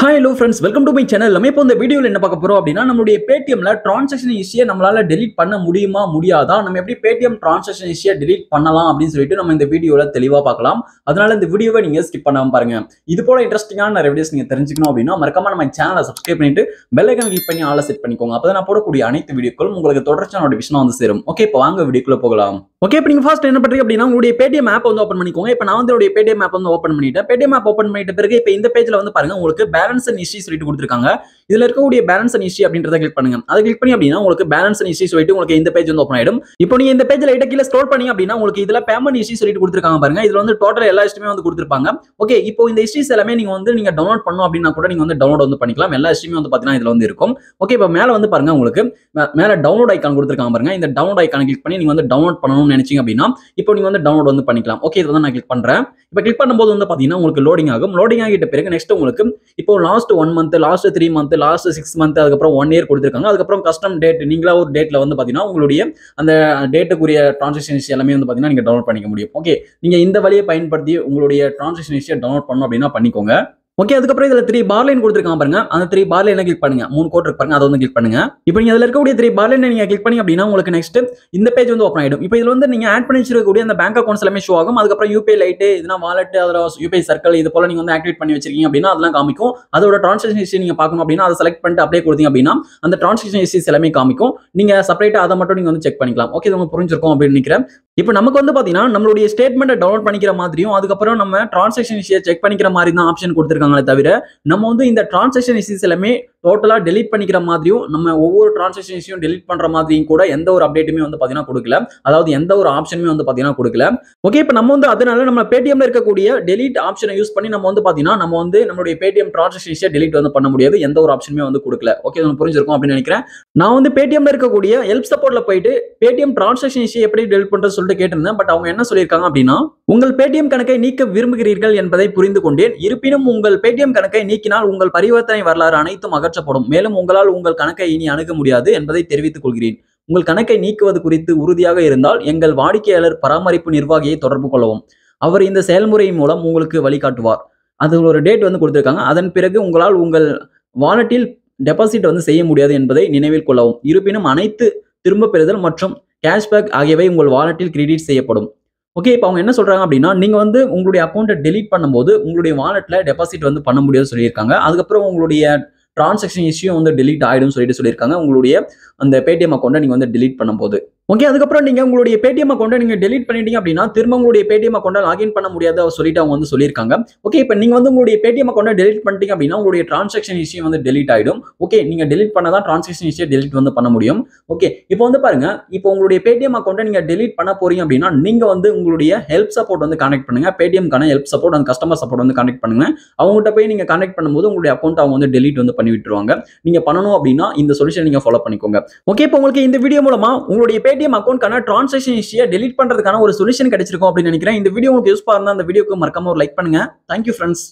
Hi hello friends, welcome to my channel. நம்ம இப்போ இந்த வீடியோல என்ன பார்க்க போறோம் அப்படினா நம்மளுடைய Paytmல டிரான்சாக்ஷன் ஹிஸ்டரியை நம்மளால delete பண்ண முடியுமா முடியாதா, நம்ம எப்படி Paytm டிரான்சாக்ஷன் ஹிஸ்டரியை delete பண்ணலாம் அப்படினு சொல்லிட்டு நம்ம இந்த வீடியோல தெளிவா பார்க்கலாம். அதனால இந்த வீடியோவை நீங்க ஸ்கிப் பண்ணாம பாருங்க. இது போல இன்ட்ரஸ்டிங்கான நிறைய வீடியோஸ் நீங்க தெரிஞ்சுக்கணும் அப்படினா மறக்காம நம்ம சேனலை சப்ஸ்கிரைப் பண்ணிட்டு பெல் ஐகானை கிளிக் பண்ணி ஆல்ல செட் பண்ணிக்கோங்க. அப்பதான் நான் போடக்கூடிய அனைத்து வீடியோக்களும் உங்களுக்கு தொடர்ச்சியான நோட்டிஃபிகேஷன் வந்து சேரும். ஓகே, இப்போ வாங்க வீடியோக்குள்ள போகலாம். ஓகே, இப்போ நீங்க ஃபர்ஸ்ட் என்ன பண்றீங்க அப்படினா உங்களுடைய Paytm ஆப் வந்து ஓபன் பண்ணிக்கோங்க. இப்போ நான் வந்து என்னுடைய Paytm ஆப் வந்து ஓபன் பண்ணிட்டேன். Paytm ஆப் ஓபன் பண்ணிட்ட பிறகு இப்போ இந்த பேஜ்ல வந்து பாருங்க உங்களுக்கு பேலன்ஸ் அண்ட் ஹிஸ்டரி சொல்லிட்டு கொடுத்திருக்காங்க. இதுல இருக்கக்கூடிய பேலன்ஸ் அண்ட் ஹிஸ்டரி அப்படின்றத கிளிக் பண்ணுங்க. அதை கிளிக் பண்ணி அப்படினா உங்களுக்கு பேலன்ஸ் அண்ட் ஹிஸ்டரி சொல்லிட்டு உங்களுக்கு இந்த பேஜ் வந்து ஓபன் ஆயிடும். இப்போ நீங்க இந்த பேஜ்ல லைட்டா கீழ ஸ்க்ரோல் பண்ணி அப்படினா உங்களுக்கு இதுல பேமெண்ட் ஹிஸ்டரி சொல்லிட்டு கொடுத்திருக்காங்க பாருங்க. இதுல வந்து டோட்டல் எல்லா ஹிஸ்டரியுமே வந்து கொடுத்திருப்பாங்க. ஓகே, இப்போ இந்த ஹிஸ்டரிஸ் எல்லாமே நீங்க டவுன்லோட் பண்ணனும் அப்படினா கூட நீங்க வந்து டவுன்லோட் வந்து பண்ணிக்கலாம். எல்லா ஹிஸ்டரியுமே வந்து பாத்தீங்கன்னா இதுல வந்து இருக்கும். ஓகே, இப்போ மேல வந்து பாருங்க உங்களுக்கு மேல டவுன்லோட் ஐகான் கொடுத்திருக்காங்க பாருங்க. இந்த டவுன்லோட் ஐகானை கிளிக் பண்ணி நீங்க வந்து டவுன்லோட் பண்ணனும்னு நினைச்சீங்க அப்படினா இப்போ நீங்க வந்து டவுன்லோட் வந்து பண்ணிக்கலாம். ஓகே, இத நான் கிளிக் பண்றேன். இப்போ கிளிக் பண்ணும்போது வந்து பாத்தீங்கன்னா உங்களுக்கு லோடிங் ஆகும். லோடிங் ஆகிட்ட பிறகு நெக்ஸ்ட் உங்களுக்கு இப்போ last 1 month, last 3 month, last 6 month, அதுக்கப்புறம் 1 இயர் கொடுத்திருக்காங்க. அதுக்கப்புறம் கஸ்டம் டேட் நீங்களா ஒரு டேட்ல வந்து பாத்தீங்கன்னா உங்களுடைய அந்த டேட்டுக்குரிய டிரான்சாக்ஷன் ஹிஸ்டரி எல்லாமே வந்து பாத்தீங்கன்னா நீங்க டவுன்லோட் பண்ணிக்க முடியும். ஓகே, நீங்க இந்த வழியை பயன்படுத்தி உங்களுடைய டிரான்சாக்ஷன் ஹிஸ்டரியை டவுன்லோட் பண்ணனும் அப்படினா பண்ணிக்கோங்க. ஓகே, அதுக்கப்புறம் இதுல 3 பார் லைன் கொடுத்திருக்காங்க பாருங்க. அந்த 3 பார் லைனை கிளிக் பண்ணுங்க. 3 கோட் இருக்கு பாருங்க, அதை வந்து கிளிக் பண்ணுங்க. இப்போ நீங்க அதுல இருக்கக்கூடிய 3 பார் லைனை நீங்க கிளிக் பண்ணி அப்படினா உங்களுக்கு நெக்ஸ்ட் இந்த பேஜ் வந்து ஓபன் ஆயிடும். இப்போ இதுல வந்து நீங்க ஆட் பண்ணி வச்சிருக்கக்கூடிய அந்த பேங்க் அக்கவுண்ட்ஸ் எல்லாமே ஷோ ஆகும். அதுக்கப்புறம் UPI லைட், இதுனா வாலெட், அதோட UPI சர்க்கிள் இது போல நீங்க வந்து ஆக்டிவேட் பண்ணி வச்சிருக்கீங்க அப்படினா அதெல்லாம் காமிக்கும். அதோட டிரான்சாக்ஷன் ஹிஸ்டரி நீங்க பார்க்கணும் அப்படினா அதை செலக்ட் பண்ணிட்டு அப்படியே கொடுத்தீங்க அப்படினா அந்த டிரான்சாக்ஷன் ஹிஸ்டரிஸ் எல்லாமே காமிக்கும். நீங்க செப்பரேட்டா அதை மட்டும் நீங்க வந்து செக் பண்ணிக்கலாம். ஓகே, இது உங்களுக்கு புரிஞ்சிருக்கும் அப்படின்னு நினைக்கிறேன். இப்போ நமக்கு வந்து பாத்தீங்கன்னா நம்மளுடைய ஸ்டேட்மெண்ட்டை டவுன்லோட் பண்ணிக்கிற மாதிரியும் அதுக்கப்புறம் நம்ம டிரான்சாக்ஷன் ஹிஸ்டரியை செக் பண்ணிக்கிற மாதிரி தான் ஆப்ஷன் கொடுத்திருக்காங்களே தவிர நம்ம வந்து இந்த டிரான்சாக்ஷன் ஹிஸ்டரிஸ் எல்லாமே டோட்டலா டெலீட் பண்ணிக்கிற மாதிரியும் நம்ம ஒவ்வொரு டிரான்சாக்ஷன் ஹிஸ்டரியும் டெலீட் பண்ற மாதிரியும் கூட எந்த ஒரு அப்டேட்டுமே வந்து பாத்தீங்கன்னா கொடுக்கல. அதாவது எந்த ஒரு ஆப்ஷனுமே வந்து பாத்தீங்கன்னா கொடுக்கல. ஓகே, இப்போ நம்ம வந்து அதனால நம்ம Paytmல இருக்கக்கூடிய டெலீட் ஆப்ஷனை யூஸ் பண்ணி நம்ம வந்து பாத்தீங்கன்னா நம்ம வந்து நம்மளுடைய Paytm டிரான்சாக்ஷன் ஹிஸ்டரியை டெலீட் வந்து பண்ண முடியாது. எந்த ஒரு ஆப்ஷனுமே வந்து கொடுக்கல. ஓகே, உங்களுக்கு புரிஞ்சிருக்கும் அப்படின்னு நினைக்கிறேன். நான் வந்து Paytmல இருக்கக்கூடிய ஹெல்ப் சப்போர்ட்ல போயிட்டு Paytm டிரான்சாக்ஷன் ஹிஸ்டரி எப்படி டெலீட் பண்றது சொல்லிட்டு கேட்டிருந்தேன். பட் அவங்க என்ன சொல்லியிருக்காங்க அப்படின்னா உங்கள் Paytm கணக்கை நீக்க விரும்புகிறீர்கள் என்பதை புரிந்து கொண்டேன். இருப்பினும் உங்கள் Paytm கணக்கை நீக்கினால் உங்கள் பரிவர்த்தனை வரலாறு அனைத்தும் அகற்றப்படும். மேலும் உங்களால் உங்கள் கணக்கை இனி அணுக முடியாது என்பதை தெரிவித்துக் கொள்கிறேன். உங்கள் கணக்கை நீக்குவது குறித்து உறுதியாக இருந்தால் எங்கள் வாடிக்கையாளர் பராமரிப்பு நிர்வாகியை தொடர்பு கொள்ளவும். அவர் இந்த செயல்முறையின் மூலம் உங்களுக்கு வழிகாட்டுவார். அது ஒரு டேட் வந்து கொடுத்திருக்காங்க. அதன் பிறகு உங்களால் உங்கள் வாலெட்டில் டெபாசிட் வந்து செய்ய முடியாது என்பதை நினைவில் கொள்ளவும். இருப்பினும் அனைத்து திரும்ப பெறுதல் மற்றும் கேஷ்பேக் ஆகியவை உங்கள் வாலெட்டில் கிரெடிட் செய்யப்படும். ஓகே, இப்போ அவங்க என்ன சொல்றாங்க அப்படின்னா நீங்க வந்து உங்களுடைய அக்கௌண்ட்டை டெலீட் பண்ணும்போது உங்களுடைய வாலெட்ல டெபாசிட் வந்து பண்ண முடியாதுன்னு சொல்லியிருக்காங்க. அதுக்கப்புறம் உங்களுடைய டிரான்சாக்ஷன் ஹிஸ்டரியும் வந்து டெலீட் ஆயிடும் சொல்லியிருக்காங்க உங்களுடைய அந்த Paytm அக்கௌண்ட்டை நீங்க வந்து டெலீட் பண்ணும்போது. ஓகே, அதுக்கப்புறம் நீங்க உங்களுடைய Paytm அக்கௌண்ட்டை நீங்க டெலீட் பண்ணிட்டீங்க அப்படின்னா திரும்ப உங்களுடைய Paytm அக்கௌண்ட்டை லாகின் பண்ண முடியாத சொல்லிட்டு அவங்க வந்து சொல்லியிருக்காங்க. ஓகே, இப்போ நீங்க வந்து உங்களுடைய Paytm அக்கௌண்ட்டை டெலீட் பண்ணிட்டீங்க அப்படின்னா உங்களுடைய டிரான்சாக்ஷன் ஹிஸ்டரி வந்து டெலீட் ஆயிடும். ஓகே, நீங்க டெலீட் பண்ணதான் டிரான்சாக்ஷன் ஹிஸ்டரியை டெலீட் வந்து பண்ண முடியும். ஓகே, இப்போ வந்து பாருங்க, இப்போ உங்களுடைய Paytm அக்கௌண்ட்டை நீங்க டெலீட் பண்ண போறீங்க அப்படின்னா நீங்க வந்து உங்களுடைய ஹெல்ப் சப்போர்ட் வந்து கான்டாக்ட் பண்ணுங்க. Paytmக்கான help support and customer support வந்து கான்டாக்ட் பண்ணுங்க. அவங்ககிட்ட போய் நீங்க கான்டாக்ட் பண்ணும்போது உங்களுடைய அக்கௌண்ட் அவங்க வந்து டெலீட் வந்து பண்ணி விட்டுருவாங்க. நீங்க பண்ணணும் அப்படின்னா இந்த சொல்யூஷன் நீங்க ஃபாலோ பண்ணிக்கோங்க. ஓகே, இப்போ உங்களுக்கு இந்த வீடியோ மூலமா உங்களுடைய Paytm அக்கௌண்ட்கான டிரான்சாக்ஷன் ஹிஸ்டரியை டெலீட் பண்றதுக்கான ஒரு சொல்யூஷன் கிடைச்சிருக்கும் அப்படின்னு நினைக்கிறேன். இந்த வீடியோ உங்களுக்கு யூஸ்ஃபுல்லா இருந்தா அந்த வீடியோக்கு மறக்காம ஒரு லைக் பண்ணுங்க. Thank you friends.